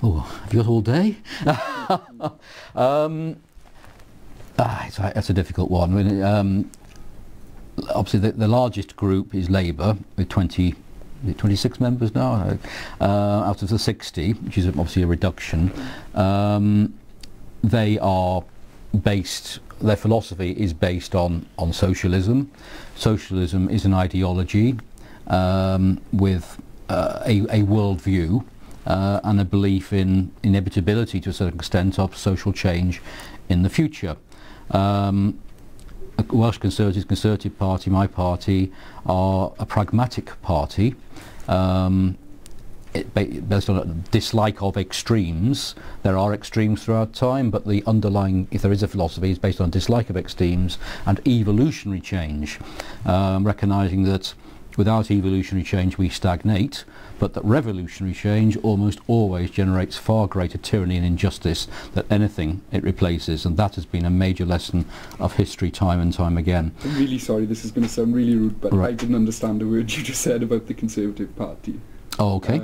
Oh, have you got all day? That's a difficult one. I mean, obviously, the largest group is Labour with 26 members now, out of the 60, which is obviously a reduction. They are based. Their philosophy is based on socialism. Socialism is an ideology with a worldview. And a belief in inevitability to a certain extent of social change in the future. Welsh Conservatives, Conservative Party, my party, are a pragmatic party based on a dislike of extremes. There are extremes throughout time, but the underlying, if there is a philosophy, is based on dislike of extremes and evolutionary change, recognising that without evolutionary change we stagnate, but that revolutionary change almost always generates far greater tyranny and injustice than anything it replaces, and that has been a major lesson of history time and time again. I'm really sorry, this is going to sound really rude, but I didn't understand a word you just said about the Conservative Party. Oh, okay.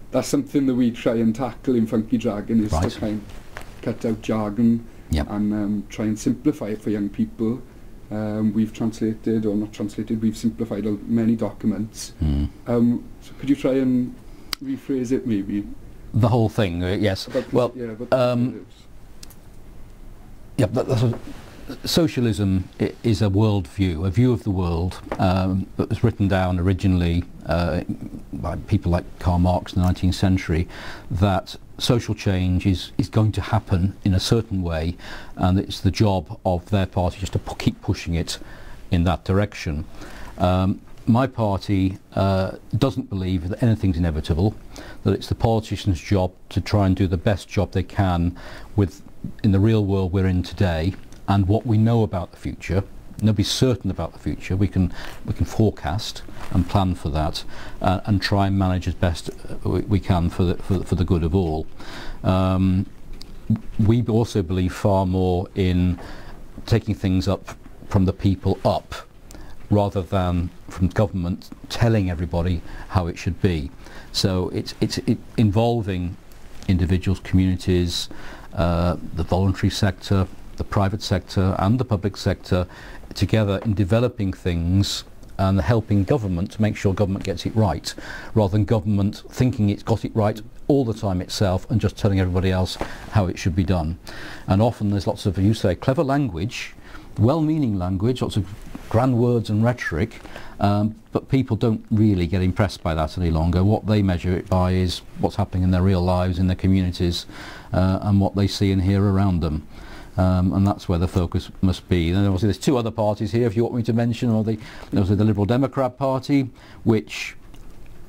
That's something that we try and tackle in Funky Dragon, is to kind of cut out jargon and try and simplify it for young people. We've translated, or not translated, we've simplified many documents. So could you try and rephrase it maybe? The whole thing, yes. Well, socialism is a worldview, a view of the world that was written down originally by people like Karl Marx in the 19th century, that social change is going to happen in a certain way, and it's the job of their party just to keep pushing it in that direction. My party doesn't believe that anything's inevitable, that it's the politicians' job to try and do the best job they can in the real world we're in today and what we know about the future. Nobody's certain about the future. We can forecast and plan for that, and try and manage as best we can for the good of all. We also believe far more in taking things up from the people up, rather than from government telling everybody how it should be. So it's involving individuals, communities, the voluntary sector, the private sector and the public sector together in developing things and helping government to make sure government gets it right, rather than government thinking it's got it right all the time itself and just telling everybody else how it should be done. And often there's lots of, you say, clever language, well-meaning language, lots of grand words and rhetoric, but people don't really get impressed by that any longer. What they measure it by is what's happening in their real lives, in their communities, and what they see and hear around them. And that's where the focus must be. And obviously there's two other parties here, if you want me to mention, or there's the Liberal Democrat Party, which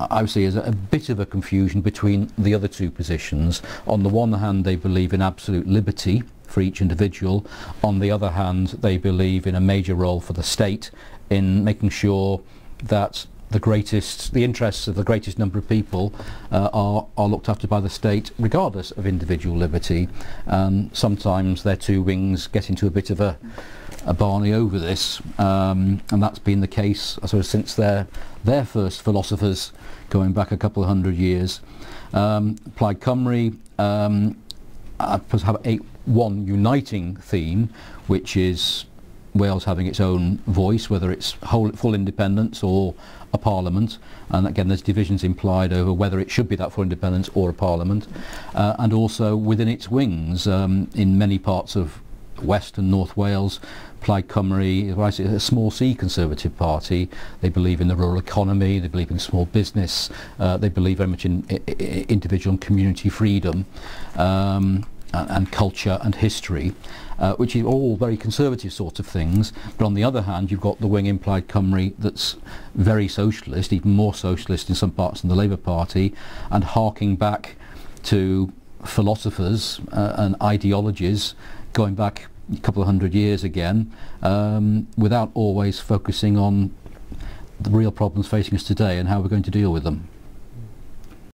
I would see as a bit of a confusion between the other two positions. On the one hand, they believe in absolute liberty for each individual. On the other hand, they believe in a major role for the state in making sure that the interests of the greatest number of people are looked after by the state, regardless of individual liberty. And sometimes their two wings get into a bit of a barney over this, and that's been the case since their first philosophers going back a couple of hundred years. Plaid Cymru have one uniting theme, which is Wales having its own voice, whether it's full independence or a parliament, and again there's divisions implied over whether it should be that full independence or a parliament, and also within its wings in many parts of West and North Wales. Plaid Cymru is a small c Conservative Party. They believe in the rural economy, they believe in small business, they believe very much in individual and community freedom, and culture and history, which is all very conservative sorts of things. But on the other hand, you've got the wing in Plaid Cymru that's very socialist, even more socialist in some parts than the Labour Party, and harking back to philosophers and ideologies going back a couple of hundred years again, without always focusing on the real problems facing us today and how we're going to deal with them.